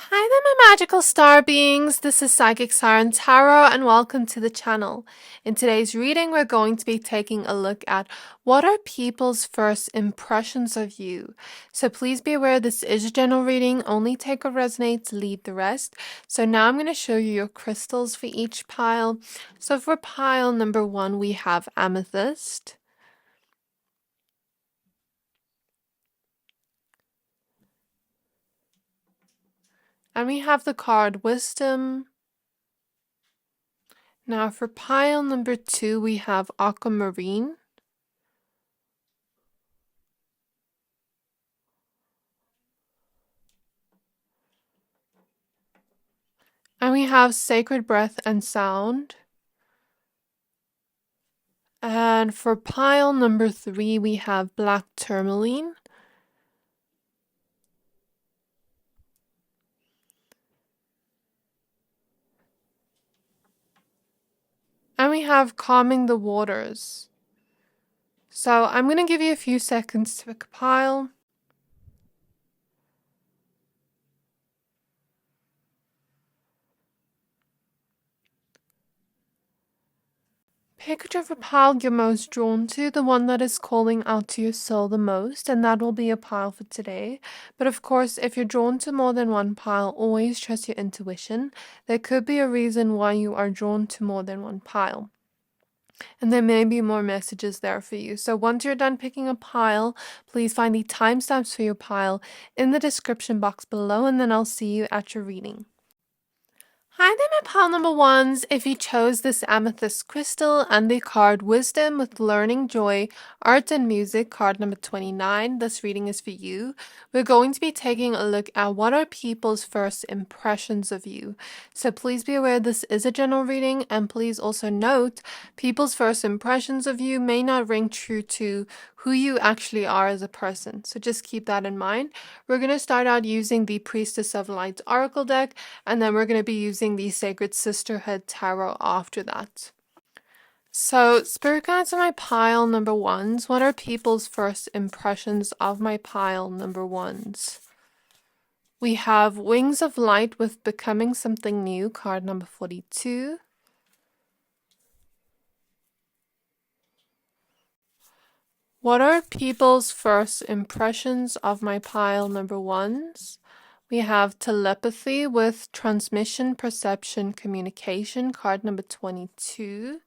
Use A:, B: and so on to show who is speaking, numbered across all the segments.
A: Hi there, my magical star beings. This is Psychic Siren Tarot, and welcome to the channel. In today's reading, we're going to be taking a look at what are people's first impressions of you. So please be aware this is a general reading. Only take what resonates, leave the rest. So now I'm going to show you your crystals for each pile. So for pile number 1, we have Amethyst. And we have the card Wisdom. Now for pile number 2, we have Aquamarine. And we have Sacred Breath and Sound. And for pile number 3, we have Black Tourmaline. And we have Calming the Waters. So I'm going to give you a few seconds to pick a pile. Pick whichever pile you're most drawn to, the one that is calling out to your soul the most, and that will be a pile for today. But of course, if you're drawn to more than one pile, always trust your intuition. There could be a reason why you are drawn to more than one pile. And there may be more messages there for you. So once you're done picking a pile, please find the timestamps for your pile in the description box below, and then I'll see you at your reading. Hi there, my pile number 1s. If you chose this amethyst crystal and the card Wisdom with Learning, Joy, Art and Music, card number 29, this reading is for you. We're going to be taking a look at what are people's first impressions of you. So please be aware this is a general reading, and please also note people's first impressions of you may not ring true to who you actually are as a person. So just keep that in mind. We're going to start out using the Priestess of Light Oracle deck, and then we're going to be using the Sacred Sisterhood Tarot after that. So, Spirit Guides on my pile number 1s. What are people's first impressions of my pile number 1s? We have Wings of Light with Becoming Something New, card number 42. What are people's first impressions of my pile number 1s? We have Telepathy with Transmission, Perception, Communication, card number 22.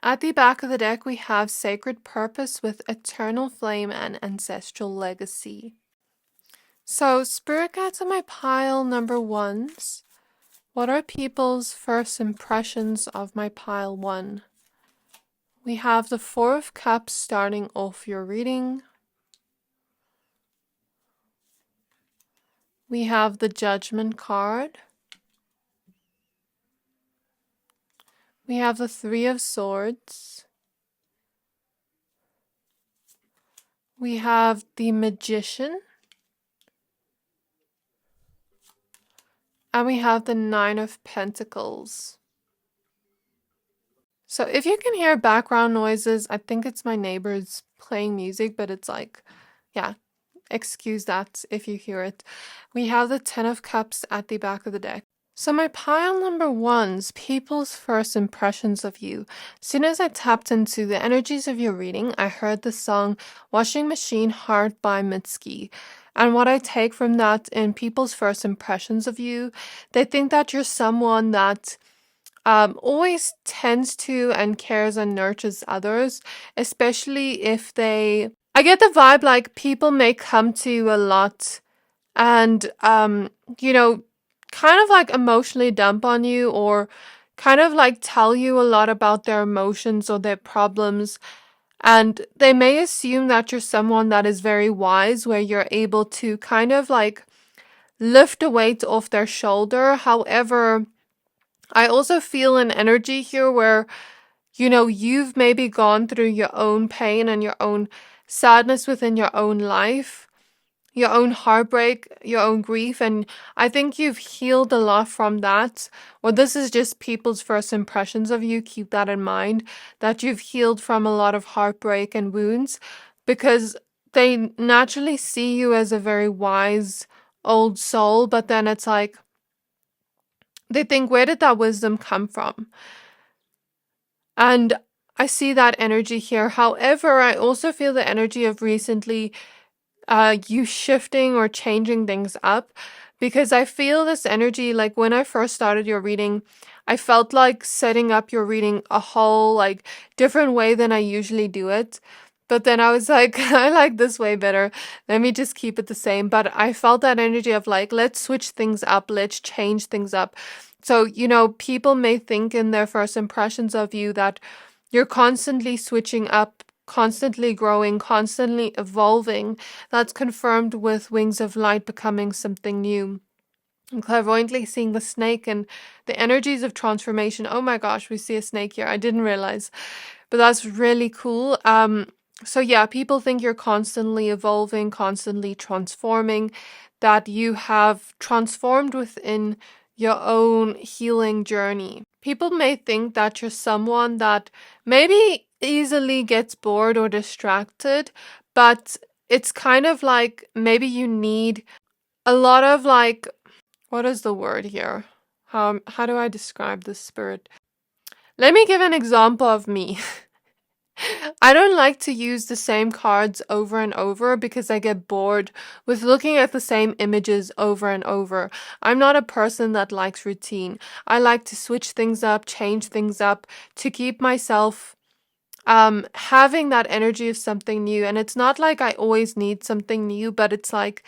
A: At the back of the deck, we have Sacred Purpose with Eternal Flame and Ancestral Legacy. So, Spirit Guides on my pile number 1s. What are people's first impressions of my pile 1? We have the Four of Cups starting off your reading. We have the Judgment card. We have the Three of Swords. We have the Magician. And we have the Nine of Pentacles. So if you can hear background noises, I think it's my neighbors playing music, but it's like, yeah, excuse that if you hear it. We have the Ten of Cups at the back of the deck. So my pile number 1s, people's first impressions of you. As soon as I tapped into the energies of your reading, I heard the song Washing Machine Heart by Mitski. And what I take from that in people's first impressions of you, they think that you're someone that always tends to and cares and nurtures others, especially if they... I get the vibe like people may come to you a lot and, you know, kind of like emotionally dump on you, or kind of like tell you a lot about their emotions or their problems. And they may assume that you're someone that is very wise, where you're able to kind of like lift a weight off their shoulder. However, I also feel an energy here where, you know, you've maybe gone through your own pain and your own sadness within your own life, your own heartbreak, your own grief, and I think you've healed a lot from that. Or this is just people's first impressions of you. Keep that in mind, that you've healed from a lot of heartbreak and wounds, because they naturally see you as a very wise old soul, but then it's like they think, where did that wisdom come from? And I see that energy here. However, I also feel the energy of recently you shifting or changing things up, because I feel this energy like when I first started your reading, I felt like setting up your reading a whole like different way than I usually do it. But then I was like, I like this way better. Let me just keep it the same. But I felt that energy of like, let's switch things up, let's change things up. So, people may think in their first impressions of you that you're constantly switching up, constantly growing, constantly evolving. That's confirmed with Wings of Light becoming something new. And clairvoyantly seeing the snake and the energies of transformation. Oh my gosh, we see a snake here. I didn't realize. But that's really cool. So yeah, people think you're constantly evolving, constantly transforming, that you have transformed within your own healing journey. People may think that you're someone that maybe easily gets bored or distracted, but it's kind of like maybe you need a lot of like, what is the word here? How do I describe this spirit? Let me give an example of me. I don't like to use the same cards over and over because I get bored with looking at the same images over and over. I'm not a person that likes routine. I like to switch things up, change things up to keep myself having that energy of something new. And it's not like I always need something new, but it's like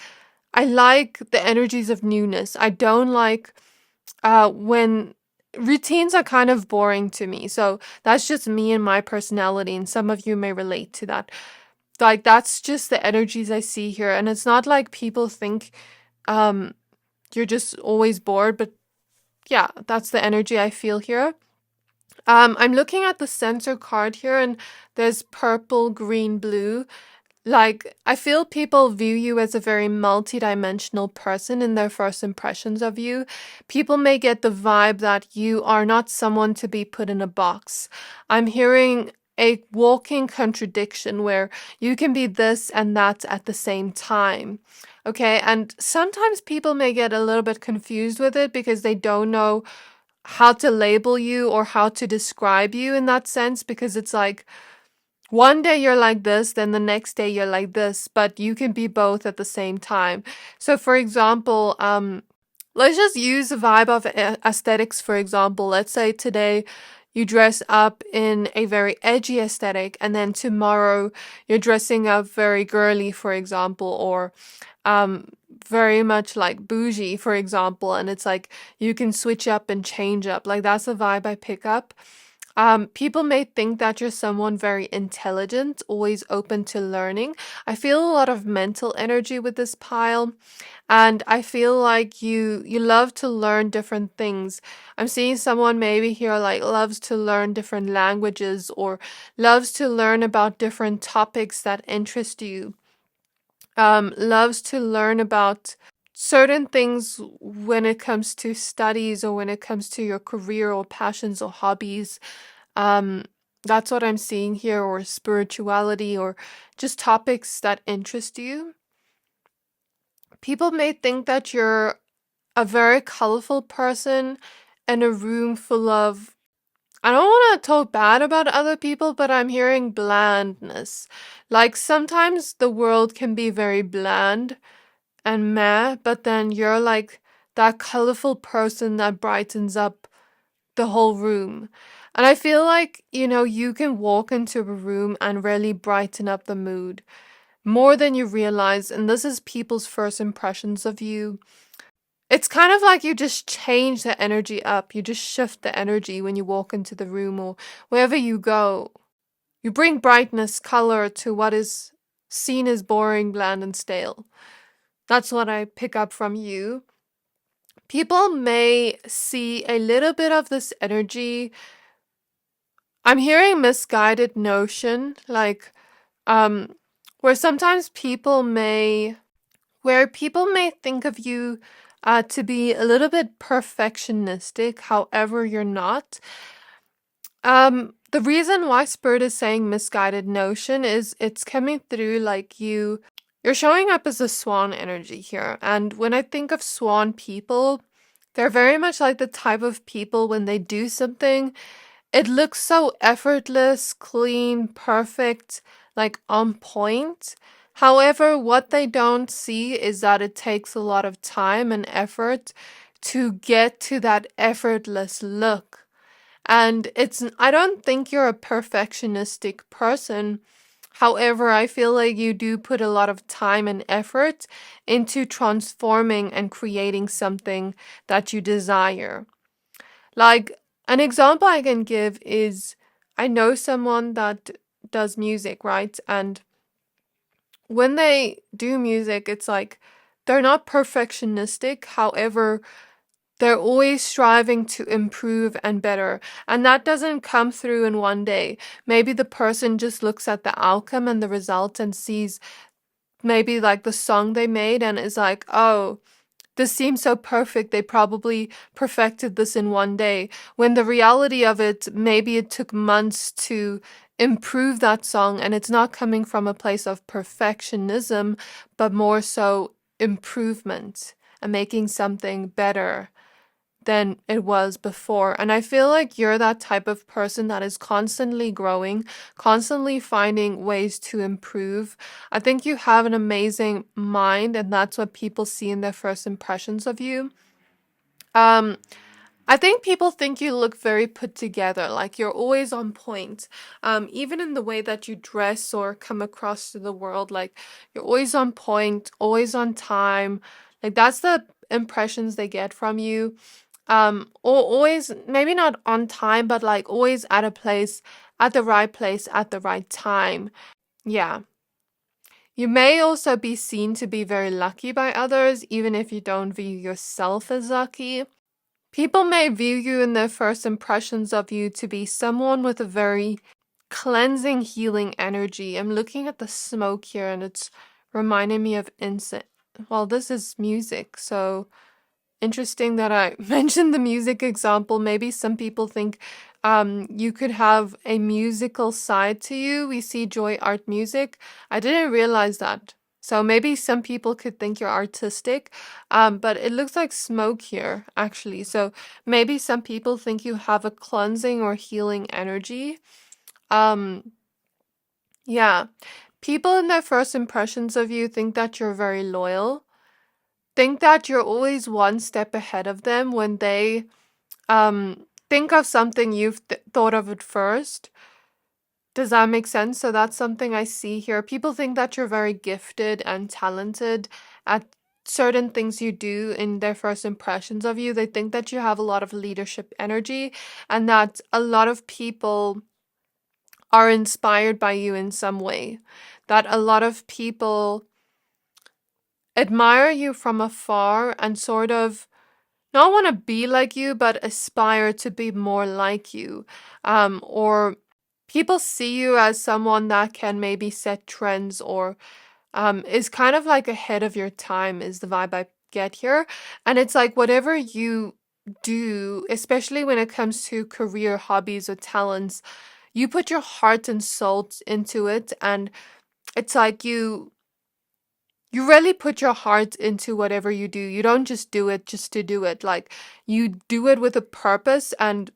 A: I like the energies of newness. I don't like when routines are kind of boring to me. So that's just me and my personality, and some of you may relate to that. Like that's just the energies I see here, and it's not like people think you're just always bored, but yeah, that's the energy I feel here. I'm looking at the center card here, and there's purple, green, blue. Like, I feel people view you as a very multidimensional person in their first impressions of you. People may get the vibe that you are not someone to be put in a box. I'm hearing a walking contradiction where you can be this and that at the same time. Okay, and sometimes people may get a little bit confused with it because they don't know how to label you or how to describe you in that sense, because it's like, one day you're like this, then the next day you're like this, but you can be both at the same time. So for example, let's just use the vibe of aesthetics, for example. Let's say today you dress up in a very edgy aesthetic, and then tomorrow you're dressing up very girly, for example, or very much like bougie, for example, and it's like you can switch up and change up. Like that's the vibe I pick up. People may think that you're someone very intelligent, always open to learning. I feel a lot of mental energy with this pile, and I feel like you love to learn different things. I'm seeing someone maybe here like loves to learn different languages or loves to learn about different topics that interest you. Loves to learn about certain things when it comes to studies or when it comes to your career or passions or hobbies. That's what I'm seeing here, or spirituality, or just topics that interest you. People may think that you're a very colorful person in a room full of, I don't want to talk bad about other people, but I'm hearing blandness. Like sometimes the world can be very bland and meh, but then you're like that colorful person that brightens up the whole room. And I feel like, you can walk into a room and really brighten up the mood more than you realize. And this is people's first impressions of you. It's kind of like you just change the energy up. You just shift the energy when you walk into the room or wherever you go. You bring brightness, color to what is seen as boring, bland, and stale. That's what I pick up from you. People may see a little bit of this energy. I'm hearing misguided notion, like, where sometimes where people may think of you to be a little bit perfectionistic, however you're not. The reason why Spirit is saying misguided notion is it's coming through like you're showing up as a swan energy here. And when I think of swan people, they're very much like the type of people when they do something, it looks so effortless, clean, perfect, like on point. However, what they don't see is that it takes a lot of time and effort to get to that effortless look. And I don't think you're a perfectionistic person. However, I feel like you do put a lot of time and effort into transforming and creating something that you desire. Like, an example I can give is I know someone that does music, right? And when they do music, it's like they're not perfectionistic. However, they're always striving to improve and better. And that doesn't come through in one day. Maybe the person just looks at the outcome and the result and sees maybe like the song they made and is like, oh, this seems so perfect. They probably perfected this in one day. When the reality of it, maybe it took months to improve that song, and it's not coming from a place of perfectionism, but more so improvement and making something better than it was before. And I feel like you're that type of person that is constantly growing, constantly finding ways to improve. I think you have an amazing mind, and that's what people see in their first impressions of you. Um, I think people think you look very put together, like you're always on point. Even in the way that you dress or come across to the world, like you're always on point, always on time. Like that's the impressions they get from you. Or always, maybe not on time, but like always at a place, at the right place, at the right time. Yeah. You may also be seen to be very lucky by others, even if you don't view yourself as lucky. People may view you in their first impressions of you to be someone with a very cleansing, healing energy. I'm looking at the smoke here and it's reminding me of incense. Well, this is music, so interesting that I mentioned the music example. Maybe some people think you could have a musical side to you. We see Joy Art Music. I didn't realize that. So maybe some people could think you're artistic, but it looks like smoke here, actually. So maybe some people think you have a cleansing or healing energy. Um, yeah. People in their first impressions of you think that you're very loyal, think that you're always one step ahead of them when they think of something you've thought of it first. Does that make sense? So that's something I see here. People think that you're very gifted and talented at certain things you do in their first impressions of you. They think that you have a lot of leadership energy and that a lot of people are inspired by you in some way. That a lot of people admire you from afar and sort of not want to be like you, but aspire to be more like you. Or people see you as someone that can maybe set trends or is kind of like ahead of your time, is the vibe I get here. And it's like whatever you do, especially when it comes to career, hobbies, or talents, you put your heart and soul into it. And it's like you really put your heart into whatever you do. You don't just do it just to do it. Like you do it with a purpose, and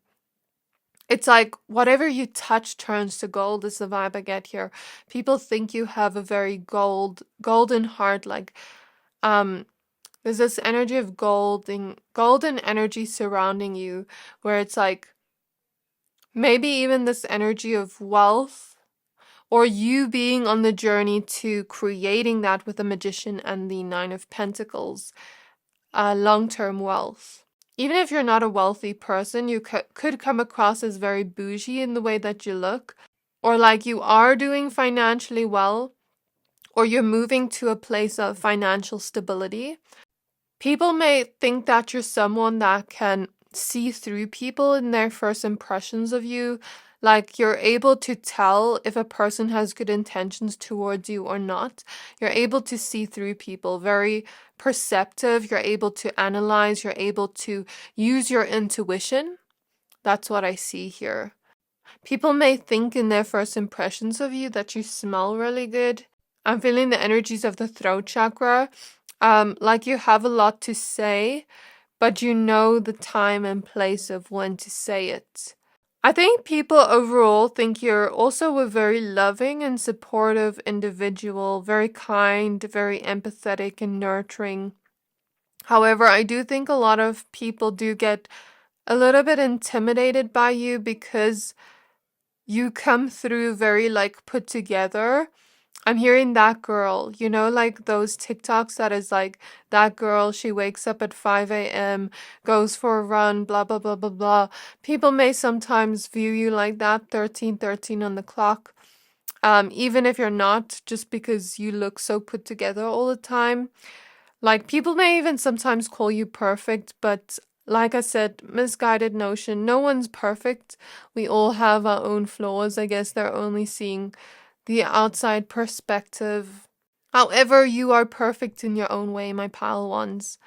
A: it's like whatever you touch turns to gold is the vibe I get here. People think you have a very golden heart. Like there's this energy of golden energy surrounding you, where it's like maybe even this energy of wealth, or you being on the journey to creating that with the Magician and the Nine of Pentacles, long-term wealth. Even if you're not a wealthy person, you could come across as very bougie in the way that you look, or like you are doing financially well, or you're moving to a place of financial stability. People may think that you're someone that can see through people in their first impressions of you. Like you're able to tell if a person has good intentions towards you or not. You're able to see through people, very perceptive. You're able to analyze. You're able to use your intuition. That's what I see here. People may think in their first impressions of you that you smell really good. I'm feeling the energies of the throat chakra. Like you have a lot to say, but you know the time and place of when to say it. I think people overall think you're also a very loving and supportive individual, very kind, very empathetic and nurturing. However, I do think a lot of people do get a little bit intimidated by you because you come through very like put together. I'm hearing that girl, you know, like those TikToks that is like that girl, she wakes up at 5 a.m., goes for a run, blah, blah, blah, blah, blah. People may sometimes view you like that, 1313 on the clock. Even if you're not, just because you look so put together all the time. Like people may even sometimes call you perfect, but like I said, misguided notion. No one's perfect. We all have our own flaws. I guess they're only seeing the outside perspective. However, you are perfect in your own way, my pile ones.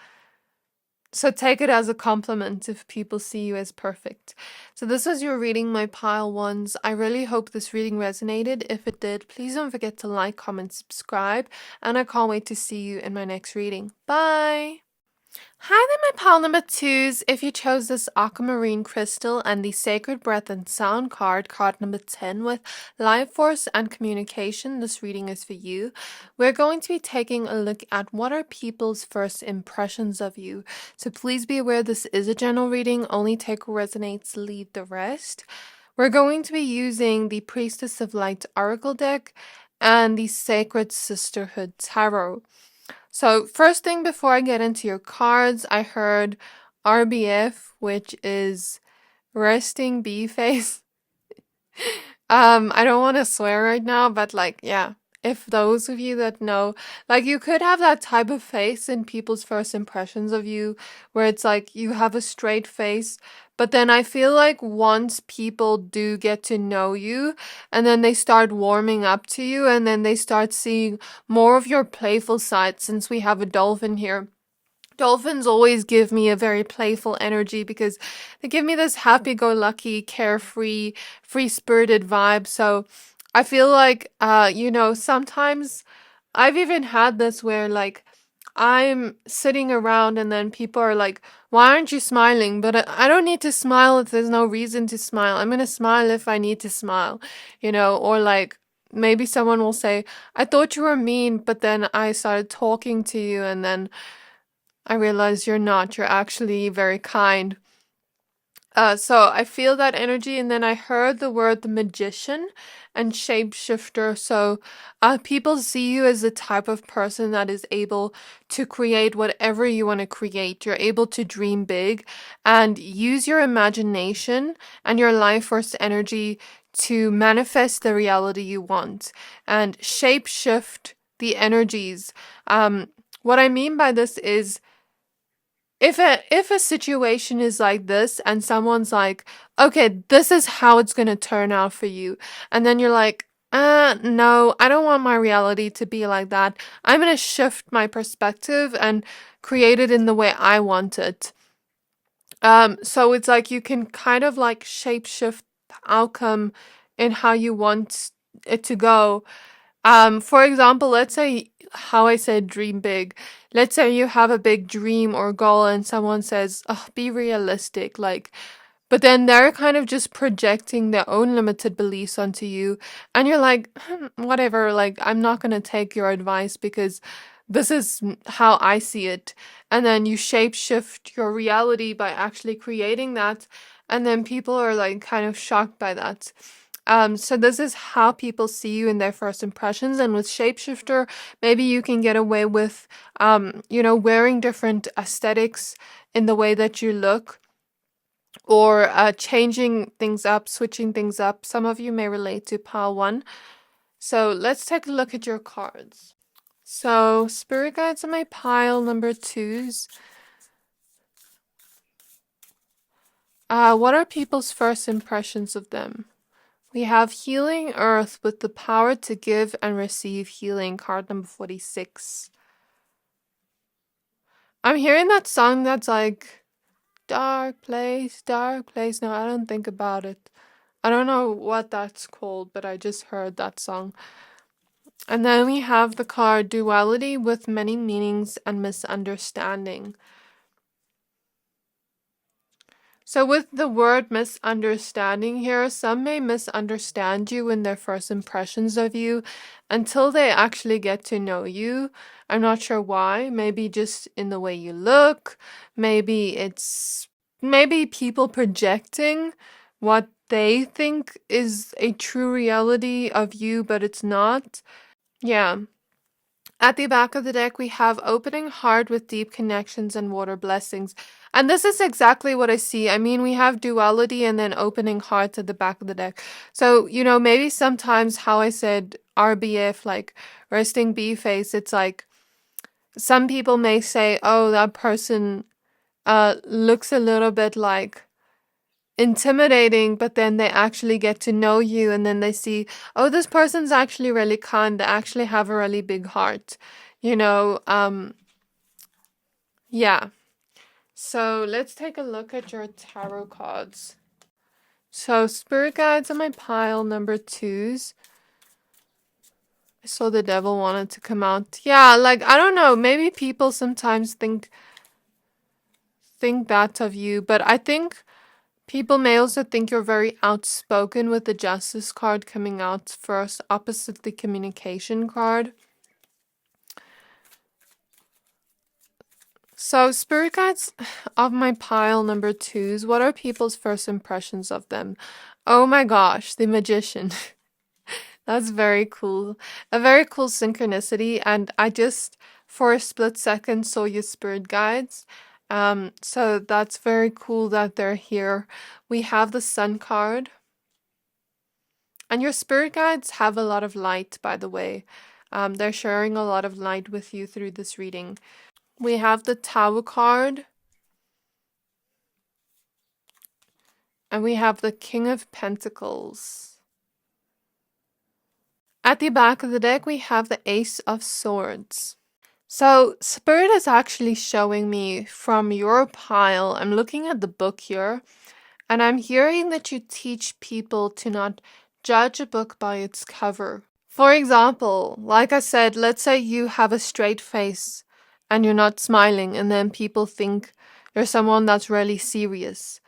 A: So take it as a compliment if people see you as perfect. So this was your reading, my pile ones. I really hope this reading resonated. If it did, please don't forget to like, comment, subscribe, and I can't wait to see you in my next reading. Bye! Hi there, my pile number twos. If you chose this Aquamarine crystal and the Sacred Breath and Sound card, card number 10 with Life Force and Communication, this reading is for you. We're going to be taking a look at what are people's first impressions of you. So please be aware this is a general reading. Only take what resonates, leave the rest. We're going to be using the Priestess of Light Oracle deck and the Sacred Sisterhood Tarot. So first thing before I get into your cards, I heard RBF, which is resting bee face. I don't want to swear right now, but like, yeah, if those of you that know, like you could have that type of face in people's first impressions of you, where it's like you have a straight face, but then I feel like once people do get to know you, and then they start warming up to you, and then they start seeing more of your playful side, since we have a dolphin here. Dolphins always give me a very playful energy because they give me this happy-go-lucky, carefree, free-spirited vibe. So I feel like, sometimes I've even had this where like I'm sitting around and then people are like, why aren't you smiling? But I don't need to smile if there's no reason to smile. I'm going to smile if I need to smile, or like maybe someone will say, I thought you were mean, but then I started talking to you and then I realize you're not. You're actually very kind. So I feel that energy, and then I heard the word the magician and shapeshifter. So people see you as the type of person that is able to create whatever you want to create. You're able to dream big and use your imagination and your life force energy to manifest the reality you want and shapeshift the energies. What I mean by this is, if a situation is like this and someone's like, okay, this is how it's gonna turn out for you, and then you're like, no, I don't want my reality to be like that. I'm gonna shift my perspective and create it in the way I want it. So it's like you can kind of like shape shift the outcome in how you want it to go. For example, let's say how I said dream big. Let's say you have a big dream or goal and someone says, oh, be realistic, like, but then they're kind of just projecting their own limited beliefs onto you. And you're like, whatever, like, I'm not going to take your advice because this is how I see it. And then you shape shift your reality by actually creating that. And then people are like kind of shocked by that. So this is how people see you in their first impressions. And with shapeshifter, maybe you can get away with, wearing different aesthetics in the way that you look, or changing things up, switching things up. Some of you may relate to pile 1. So let's take a look at your cards. So spirit guides on my pile number 2s. What are people's first impressions of them? We have Healing Earth with the power to give and receive healing, card number 46. I'm hearing that song that's like, dark place, dark place. No, I don't think about it. I don't know what that's called, but I just heard that song. And then we have the card Duality with Many Meanings and Misunderstanding. So with the word misunderstanding here, some may misunderstand you in their first impressions of you until they actually get to know you. I'm not sure why. Maybe just in the way you look. Maybe people projecting what they think is a true reality of you, but it's not. Yeah. At the back of the deck, we have Opening Heart with Deep Connections and Water Blessings. And this is exactly what I see. I mean, we have Duality and then Opening Hearts at the back of the deck. So, maybe sometimes how I said RBF, like resting B face, it's like some people may say, oh, that person looks a little bit like intimidating, but then they actually get to know you and then they see, oh, this person's actually really kind. They actually have a really big heart. Yeah. So let's take a look at your tarot cards. So spirit guides on my pile, number 2s. I saw the devil wanted to come out. Yeah, like, I don't know. Maybe people sometimes think that of you, but I think people may also think you're very outspoken with the Justice card coming out first, opposite the Communication card. So, spirit guides of my pile, number 2s, what are people's first impressions of them? Oh my gosh, the Magician. That's very cool. A very cool synchronicity, and I just, for a split second, saw your spirit guides. So that's very cool that they're here. We have the Sun card. And your spirit guides have a lot of light, by the way. They're sharing a lot of light with you through this reading. We have the Tower card. And we have the King of Pentacles. At the back of the deck, we have the Ace of Swords. So, Spirit is actually showing me from your pile, I'm looking at the book here, and I'm hearing that you teach people to not judge a book by its cover. For example, like I said, let's say you have a straight face and you're not smiling, and then people think you're someone that's really serious.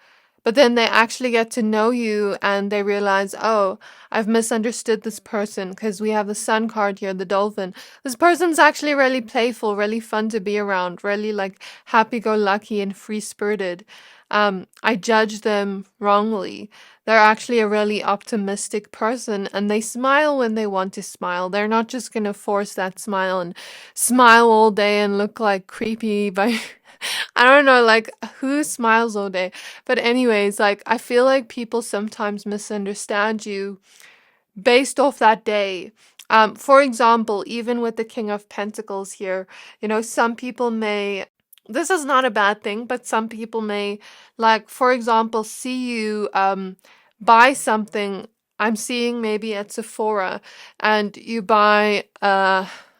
A: But then they actually get to know you and they realize, oh, I've misunderstood this person because we have the Sun card here, the dolphin. This person's actually really playful, really fun to be around, really like happy-go-lucky and free-spirited. I judge them wrongly. They're actually a really optimistic person and they smile when they want to smile. They're not just going to force that smile and smile all day and look like creepy by... I don't know, like, who smiles all day? But anyways, like, I feel like people sometimes misunderstand you based off that day. For example, even with the King of Pentacles here, some people may, this is not a bad thing, but some people may, like, for example, see you buy something. I'm seeing maybe at Sephora and you buy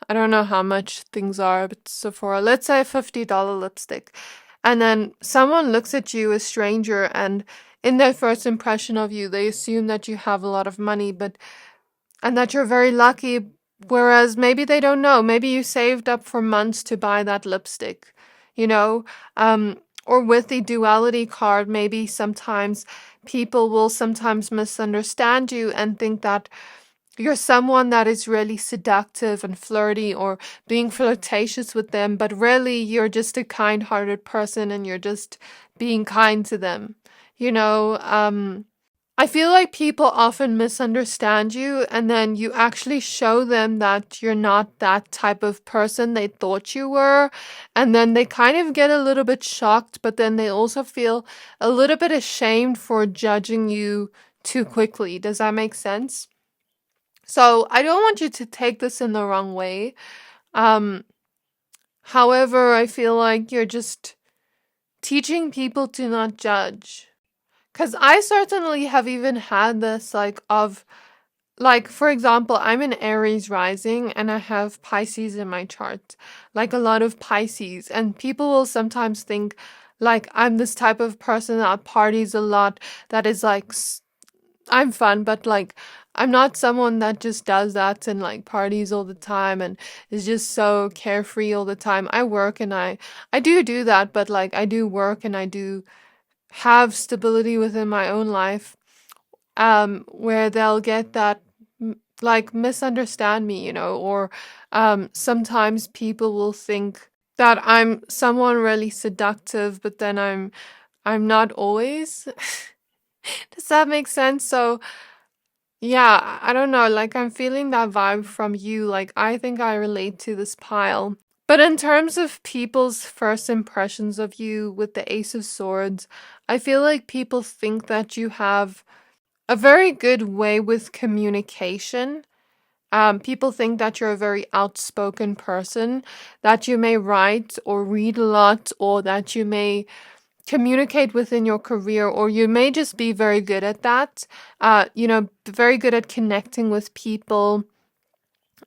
A: I don't know how much things are, but Sephora, let's say a $50 lipstick. And then someone looks at you, a stranger, and in their first impression of you, they assume that you have a lot of money, and that you're very lucky, whereas maybe they don't know. Maybe you saved up for months to buy that lipstick, or with the duality card, maybe sometimes people will sometimes misunderstand you and think that you're someone that is really seductive and flirty or being flirtatious with them, but really you're just a kind-hearted person and you're just being kind to them. I feel like people often misunderstand you and then you actually show them that you're not that type of person they thought you were. And then they kind of get a little bit shocked, but then they also feel a little bit ashamed for judging you too quickly. Does that make sense? So I don't want you to take this in the wrong way. However, I feel like you're just teaching people to not judge. Because I certainly have even had this, for example, I'm an Aries rising and I have Pisces in my chart. Like a lot of Pisces. And people will sometimes think, like, I'm this type of person that parties a lot, that is, like, I'm fun, but like I'm not someone that just does that and like parties all the time and is just so carefree all the time. I work and I do that, but like I do work and I do have stability within my own life, where they'll get that like misunderstand me, or sometimes people will think that I'm someone really seductive, but then I'm not always. Does that make sense? So yeah, I don't know, like I'm feeling that vibe from you. Like I think I relate to this pile. But in terms of people's first impressions of you with the Ace of Swords, I feel like people think that you have a very good way with communication. People think that you're a very outspoken person, that you may write or read a lot, or that you may communicate within your career, or you may just be very good at that. Very good at connecting with people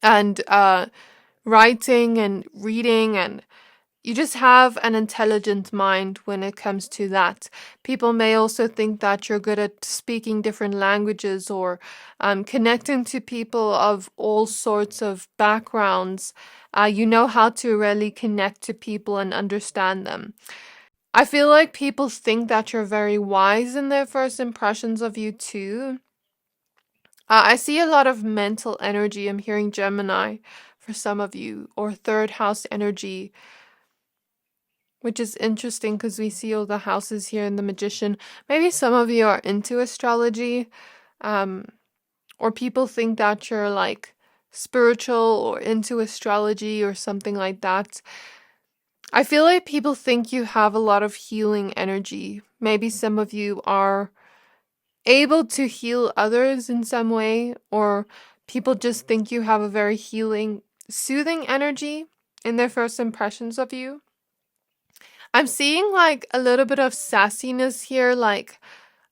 A: and writing and reading, and you just have an intelligent mind when it comes to that. People may also think that you're good at speaking different languages, or connecting to people of all sorts of backgrounds. You know how to really connect to people and understand them. I feel like people think that you're very wise in their first impressions of you too. I see a lot of mental energy. I'm hearing Gemini for some of you, or third house energy, which is interesting because we see all the houses here in the Magician. Maybe some of you are into astrology, um, or people think that you're like spiritual or into astrology or something like that. I feel like people think you have a lot of healing energy. Maybe some of you are able to heal others in some way, or people just think you have a very healing, soothing energy in their first impressions of you. I'm seeing like a little bit of sassiness here, like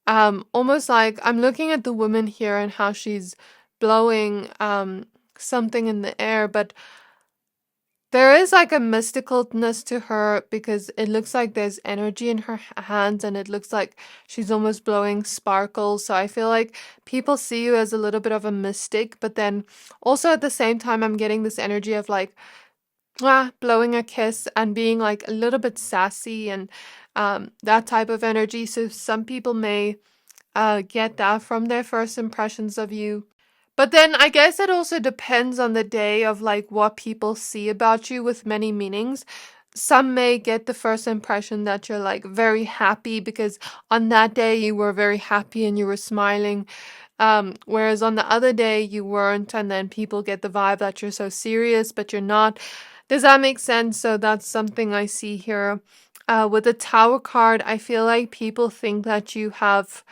A: almost like I'm looking at the woman here and how she's blowing something in the air, but there is like a mysticalness to her because it looks like there's energy in her hands and it looks like she's almost blowing sparkles. So I feel like people see you as a little bit of a mystic, but then also at the same time, I'm getting this energy of like, blowing a kiss and being like a little bit sassy and that type of energy. So some people may get that from their first impressions of you. But then I guess it also depends on the day of like what people see about you with many meanings. Some may get the first impression that you're like very happy because on that day you were very happy and you were smiling. Whereas on the other day you weren't, and then people get the vibe that you're so serious, but you're not. Does that make sense? So that's something I see here. With the Tower card, I feel like people think that you have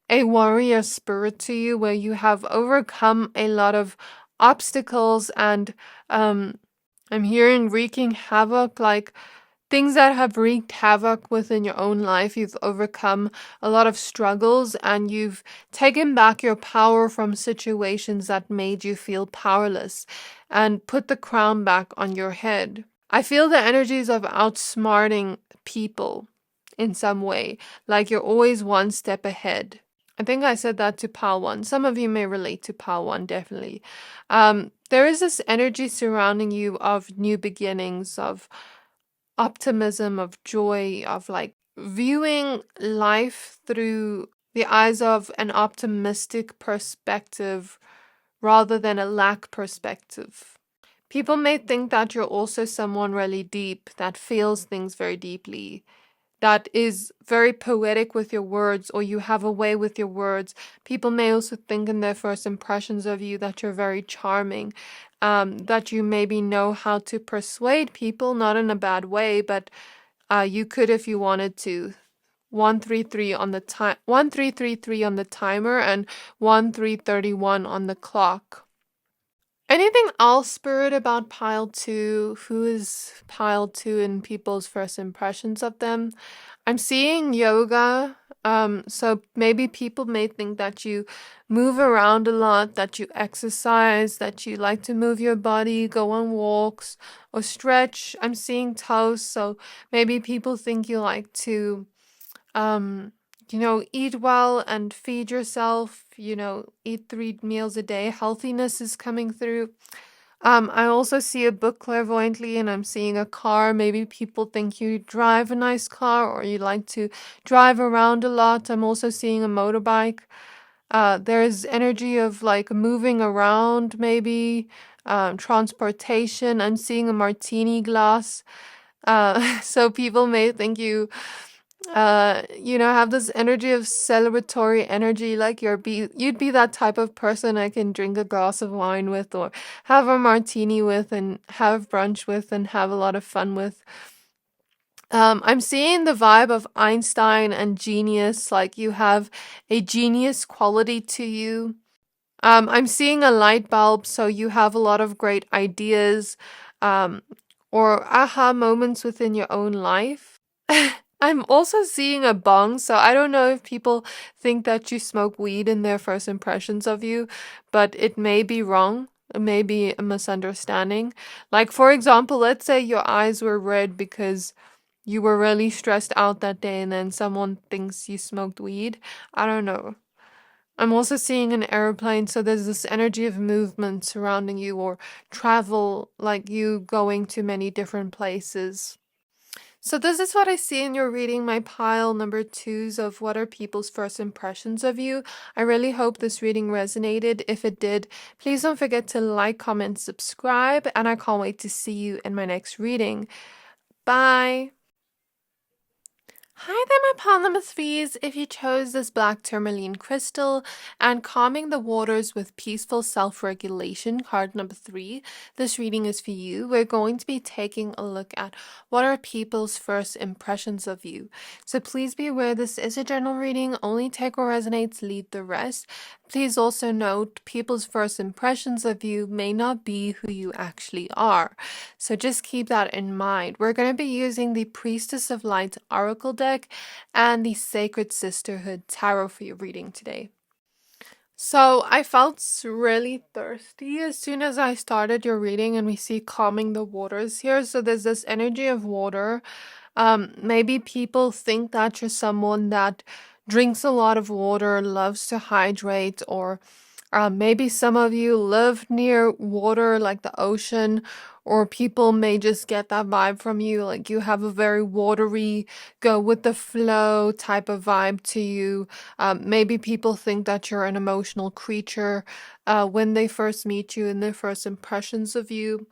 A: a warrior spirit to you, where you have overcome a lot of obstacles and I'm hearing wreaking havoc, like things that have wreaked havoc within your own life. You've overcome a lot of struggles and you've taken back your power from situations that made you feel powerless and put the crown back on your head. I feel the energies of outsmarting people in some way, like you're always one step ahead. I think I said that to Pal 1. Some of you may relate to Pal 1, definitely. There is this energy surrounding you of new beginnings, of optimism, of joy, of like viewing life through the eyes of an optimistic perspective rather than a lack perspective. People may think that you're also someone really deep that feels things very deeply, that is very poetic with your words, or you have a way with your words. People may also think in their first impressions of you that you're very charming, that you maybe know how to persuade people, not in a bad way, but you could if you wanted to. 133 on the time, 1333 on the timer, and 1331 on the clock. Anything else, Spirit, about Pile 2? Who is Pile 2 in people's first impressions of them? I'm seeing yoga. So maybe people may think that you move around a lot, that you exercise, that you like to move your body, go on walks, or stretch. I'm seeing toes. So maybe people think you like to, um, eat well and feed yourself, eat 3 meals a day. Healthiness is coming through. I also see a book clairvoyantly, and I'm seeing a car. Maybe people think you drive a nice car or you like to drive around a lot. I'm also seeing a motorbike. There's energy of like moving around, maybe transportation. I'm seeing a martini glass. So people may think have this energy of celebratory energy, like you'd be that type of person I can drink a glass of wine with, or have a martini with, and have brunch with, and have a lot of fun with. I'm seeing the vibe of Einstein and genius, like you have a genius quality to you. I'm seeing a light bulb, so you have a lot of great ideas, um, or aha moments within your own life. I'm also seeing a bong, so I don't know if people think that you smoke weed in their first impressions of you, but it may be wrong. It may be a misunderstanding. Like, for example, let's say your eyes were red because you were really stressed out that day, and then someone thinks you smoked weed. I don't know. I'm also seeing an airplane, so there's this energy of movement surrounding you, or travel, like you going to many different places. So this is what I see in your reading, my pile number twos of what are people's first impressions of you. I really hope this reading resonated. If it did, please don't forget to like, comment, subscribe, and I can't wait to see you in my next reading. Bye! Hi there, my polymaths. If you chose this black tourmaline crystal and calming the waters with peaceful self-regulation, card number 3, this reading is for you. We're going to be taking a look at what are people's first impressions of you. So please be aware this is a general reading. Only take what resonates, leave the rest. Please also note people's first impressions of you may not be who you actually are. So just keep that in mind. We're going to be using the Priestess of Light Oracle deck and the Sacred Sisterhood Tarot for your reading today. So I felt really thirsty as soon as I started your reading, and we see calming the waters here. So there's this energy of water. Maybe people think that you're someone that drinks a lot of water, loves to hydrate, or maybe some of you live near water, like the ocean, or people may just get that vibe from you, like you have a very watery, go with the flow type of vibe to you. Maybe people think that you're an emotional creature when they first meet you, in their first impressions of you,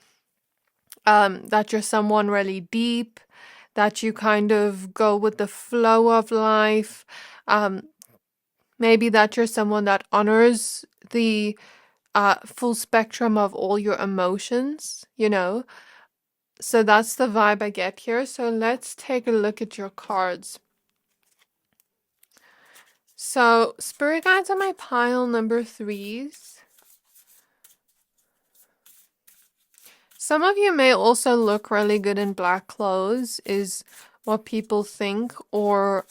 A: that you're someone really deep, that you kind of go with the flow of life. Maybe that you're someone that honors the full spectrum of all your emotions. So that's the vibe I get here. So let's take a look at your cards. So spirit guides on my pile number 3s. Some of you may also look really good in black clothes, is what people think, or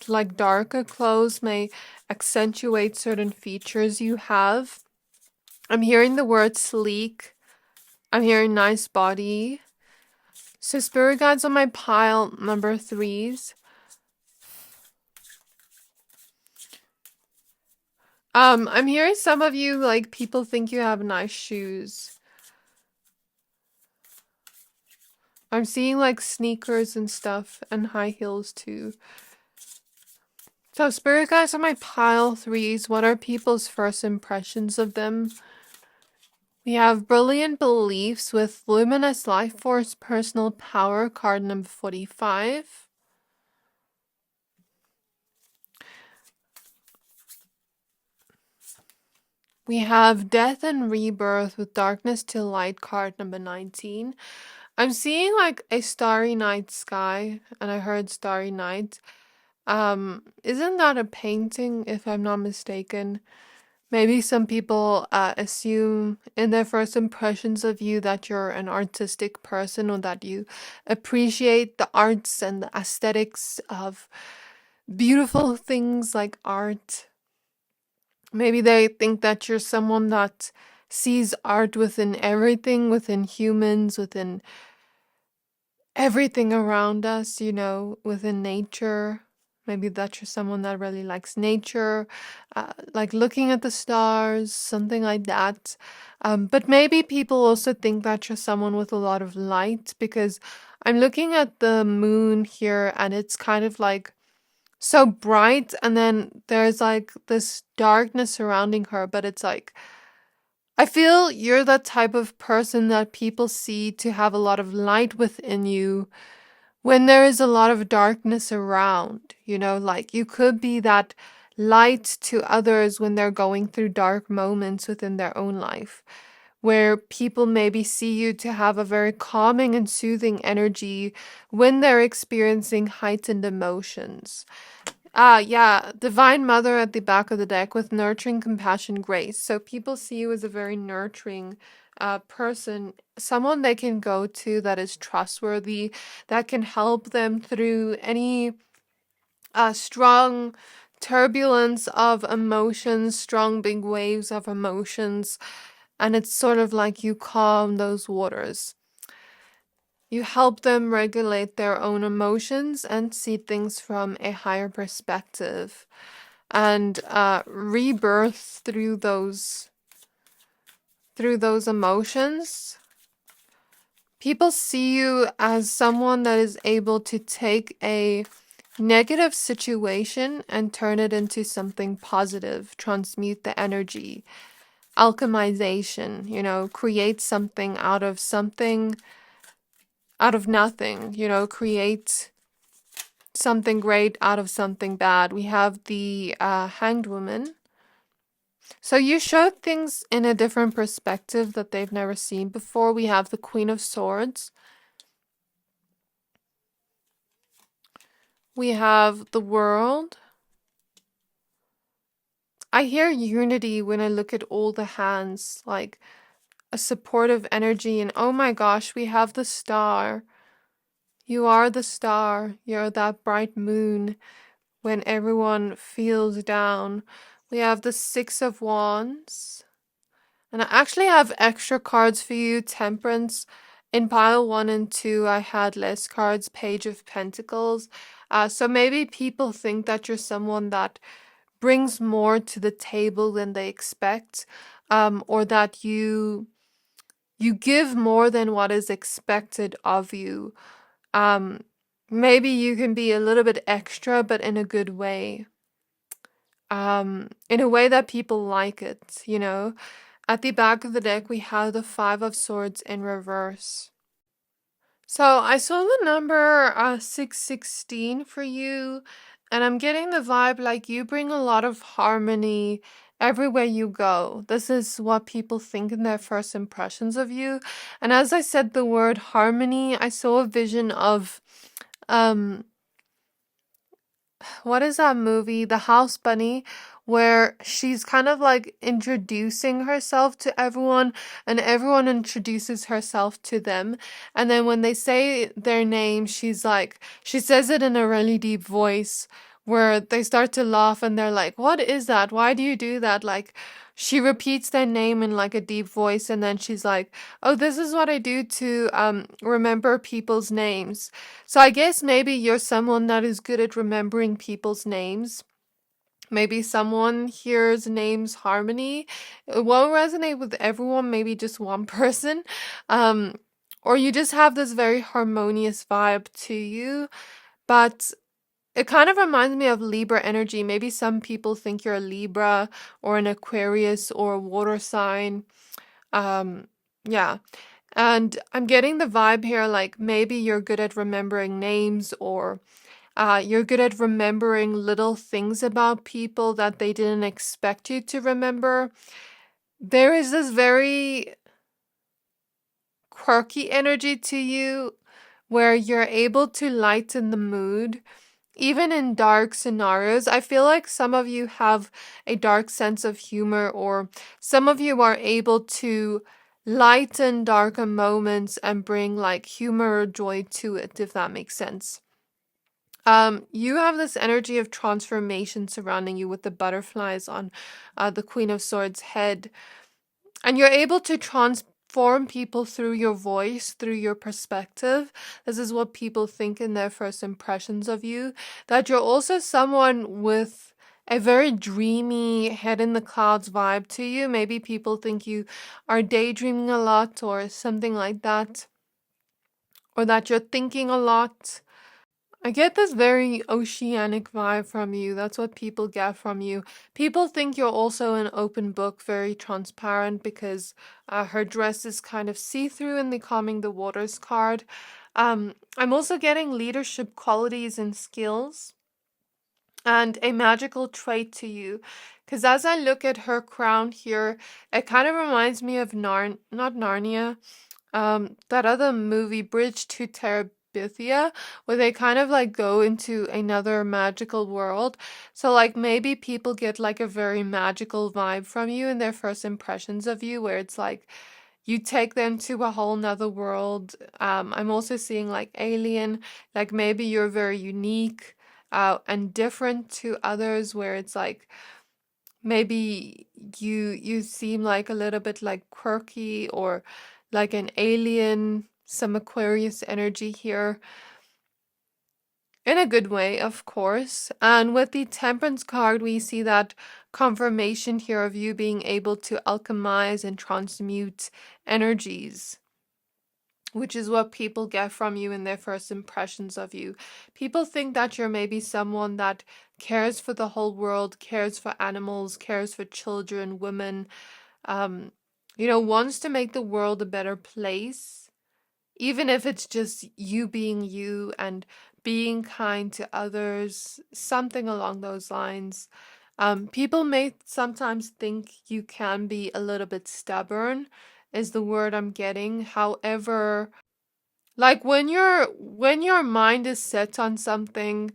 A: like darker clothes may accentuate certain features you have. I'm hearing the word sleek. I'm hearing nice body. So spirit guides on my pile number 3s. I'm hearing some of you, like, people think you have nice shoes. I'm seeing like sneakers and stuff, and high heels too. So spirit guides on my pile 3s. What are people's first impressions of them? We have brilliant beliefs with luminous life force, personal power, card number 45. We have death and rebirth with darkness to light, card number 19. I'm seeing like a starry night sky, and I heard starry night. Isn't that a painting, if I'm not mistaken? Maybe some people assume in their first impressions of you that you're an artistic person, or that you appreciate the arts and the aesthetics of beautiful things like art. Maybe they think that you're someone that sees art within everything, within humans, within everything around us, within nature. Maybe that you're someone that really likes nature, like looking at the stars, something like that. But maybe people also think that you're someone with a lot of light because I'm looking at the moon here and it's kind of like so bright, and then there's like this darkness surrounding her, but it's like I feel you're that type of person that people see to have a lot of light within you when there is a lot of darkness around, like you could be that light to others when they're going through dark moments within their own life, where people maybe see you to have a very calming and soothing energy when they're experiencing heightened emotions. Yeah, Divine Mother at the back of the deck with nurturing, compassion, grace. So people see you as a very nurturing person, someone they can go to that is trustworthy, that can help them through any strong turbulence of emotions, strong big waves of emotions. And it's sort of like you calm those waters. You help them regulate their own emotions and see things from a higher perspective and rebirth through those emotions. People see you as someone that is able to take a negative situation and turn it into something positive, transmute the energy, alchemization, create something out of nothing, create something great out of something bad. We have the Hanged Woman. So you showed things in a different perspective that they've never seen before. We have the Queen of Swords. We have the World. I hear unity when I look at all the hands, like a supportive energy. And oh my gosh, we have the Star. You are the star. You're that bright moon when everyone feels down. We have the Six of Wands. And I actually have extra cards for you. Temperance. In pile 1 and 2, I had less cards. Page of Pentacles. So maybe people think that you're someone that brings more to the table than they expect, or that you give more than what is expected of you. Maybe you can be a little bit extra, but in a good way. In a way that people like it. At the back of the deck, we have the Five of Swords in reverse. So I saw the number 616 for you, and I'm getting the vibe like you bring a lot of harmony everywhere you go. This is what people think in their first impressions of you. And as I said the word harmony, I saw a vision of what is that movie? The House Bunny, where she's kind of like introducing herself to everyone and everyone introduces herself to them. And then when they say their name, she says it in a really deep voice where they start to laugh and they're like, "What is that? Why do you do that?" Like, she repeats their name in like a deep voice and then she's like, "Oh, this is what I do to remember people's names." So I guess maybe you're someone that is good at remembering people's names. Maybe someone hears names harmony. It won't resonate with everyone, maybe just one person. Or you just have this very harmonious vibe to you. But it kind of reminds me of Libra energy. Maybe some people think you're a Libra or an Aquarius or a water sign. Yeah. And I'm getting the vibe here like maybe you're good at remembering names, or you're good at remembering little things about people that they didn't expect you to remember. There is this very quirky energy to you where you're able to lighten the mood. Even in dark scenarios, I feel like some of you have a dark sense of humor, or some of you are able to lighten darker moments and bring like humor or joy to it, if that makes sense. You have this energy of transformation surrounding you with the butterflies on the Queen of Swords head, and you're able to transform inform people through your voice, through your perspective. This is what people think in their first impressions of you. That you're also someone with a very dreamy, head in the clouds vibe to you. Maybe people think you are daydreaming a lot or something like that, or that you're thinking a lot. I get this very oceanic vibe from you. That's what people get from you. People think you're also an open book, very transparent, because her dress is kind of see-through in the Calming the Waters card. I'm also getting leadership qualities and skills and a magical trait to you. Because as I look at her crown here, it kind of reminds me of not Narnia, that other movie, Bridge to Terabithia, where they kind of like go into another magical world. So like maybe people get like a very magical vibe from you in their first impressions of you, where it's like you take them to a whole nother world. I'm also seeing like alien, like maybe you're very unique and different to others, where it's like maybe you seem like a little bit like quirky or like an alien, some Aquarius energy here. In a good way, of course. And with the Temperance card, we see that confirmation here of you being able to alchemize and transmute energies, which is what people get from you in their first impressions of you. People think that you're maybe someone that cares for the whole world, cares for animals, cares for children, women, wants to make the world a better place, even if it's just you being you and being kind to others, something along those lines. People may sometimes think you can be a little bit stubborn, is the word I'm getting. However, like when your mind is set on something,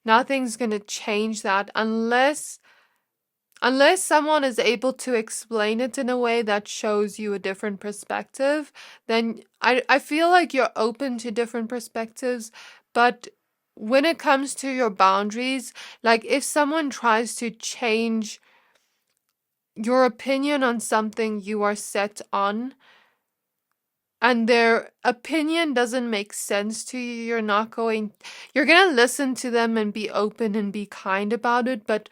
A: nothing's gonna change that unless someone is able to explain it in a way that shows you a different perspective. Then I feel like you're open to different perspectives, but when it comes to your boundaries, like if someone tries to change your opinion on something you are set on, and their opinion doesn't make sense to you, you're gonna listen to them and be open and be kind about it, but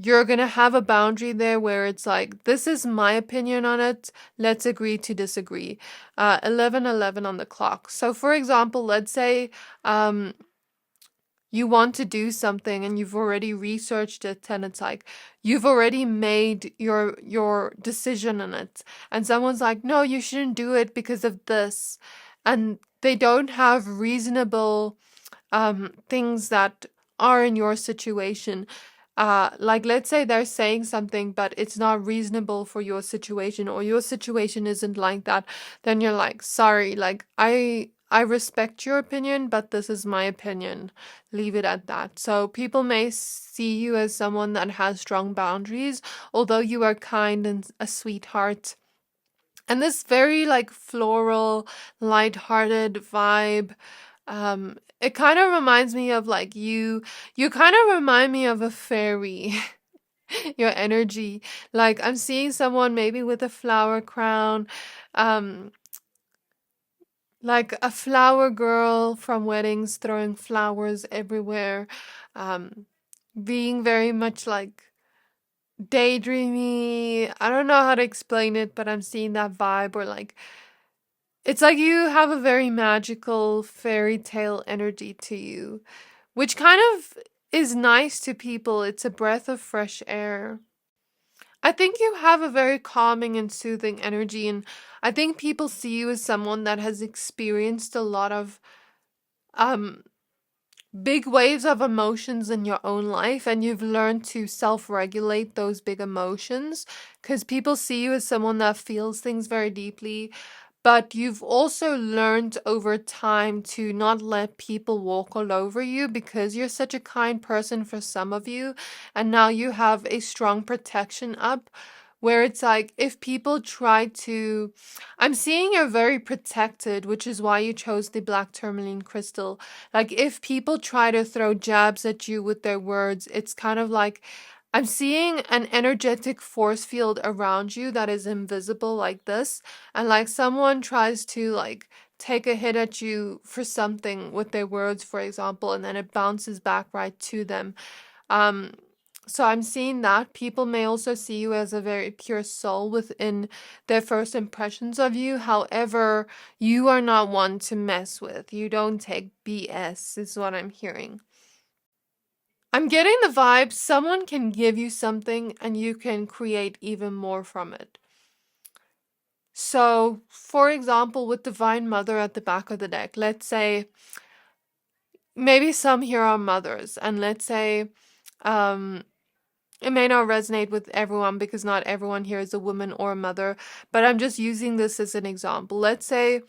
A: you're gonna have a boundary there where it's like, this is my opinion on it, let's agree to disagree. 11:11 on the clock. So for example, let's say you want to do something and you've already researched it, and it's like you've already made your decision on it, and someone's like, no, you shouldn't do it because of this, and they don't have reasonable things that are in your situation. Like let's say they're saying something but it's not reasonable for your situation, or your situation isn't like that, then you're like, sorry, like I respect your opinion, but this is my opinion. Leave it at that. So people may see you as someone that has strong boundaries, although you are kind and a sweetheart. And this very like floral, light-hearted vibe, it kind of reminds me of like you kind of remind me of a fairy. Your energy. Like I'm seeing someone maybe with a flower crown, um, like a flower girl from weddings throwing flowers everywhere, um, being very much like daydreamy. I don't know how to explain it, but I'm seeing that vibe, or like it's like you have a very magical fairy tale energy to you, which kind of is nice to people. It's a breath of fresh air. I think you have a very calming and soothing energy, and I think people see you as someone that has experienced a lot of um big waves of emotions in your own life, and you've learned to self-regulate those big emotions, because people see you as someone that feels things very deeply, but you've also learned over time to not let people walk all over you, because you're such a kind person for some of you, and now you have a strong protection up, where it's like if people try to, I'm seeing you're very protected, which is why you chose the black tourmaline crystal. Like if people try to throw jabs at you with their words, it's kind of like I'm seeing an energetic force field around you that is invisible like this, and like someone tries to like take a hit at you for something with their words, for example, and then it bounces back right to them. Um, so I'm seeing that people may also see you as a very pure soul within their first impressions of you. However, you are not one to mess with. You don't take BS, is what I'm hearing. I'm getting the vibe someone can give you something and you can create even more from it. So, for example, with Divine Mother at the back of the deck, let's say maybe some here are mothers, and let's say it may not resonate with everyone because not everyone here is a woman or a mother, but I'm just using this as an example. Let's say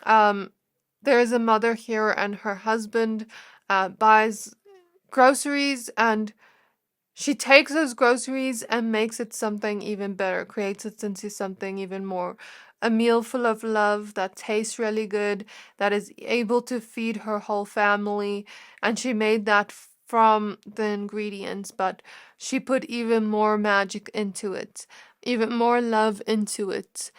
A: there is a mother here and her husband buys groceries, and she takes those groceries and makes it something even better, creates it into something even more. A meal full of love that tastes really good, that is able to feed her whole family. And she made that from the ingredients, but she put even more magic into it, even more love into it.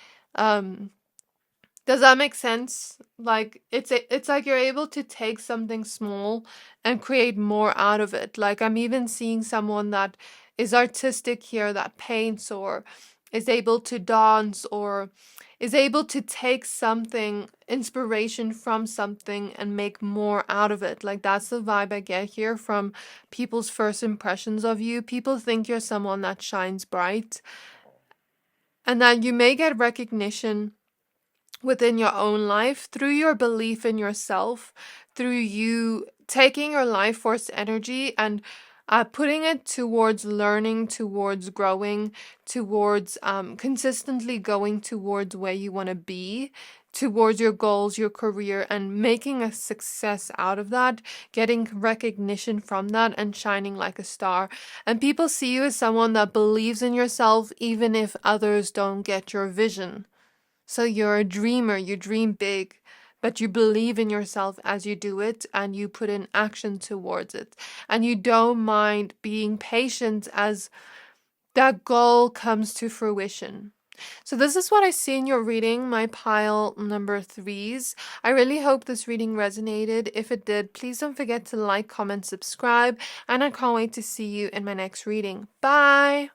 A: Does that make sense? Like it's like you're able to take something small and create more out of it. Like I'm even seeing someone that is artistic here, that paints or is able to dance or is able to take something, inspiration from something and make more out of it. Like that's the vibe I get here from people's first impressions of you. People think you're someone that shines bright and that you may get recognition within your own life through your belief in yourself, through you taking your life force energy and putting it towards learning, towards growing, towards consistently going towards where you want to be, towards your goals, your career, and making a success out of that, getting recognition from that, and shining like a star. And people see you as someone that believes in yourself, even if others don't get your vision. So you're a dreamer, you dream big, but you believe in yourself as you do it and you put in action towards it. And you don't mind being patient as that goal comes to fruition. So this is what I see in your reading, my pile number 3s. I really hope this reading resonated. If it did, please don't forget to like, comment, subscribe, and I can't wait to see you in my next reading. Bye!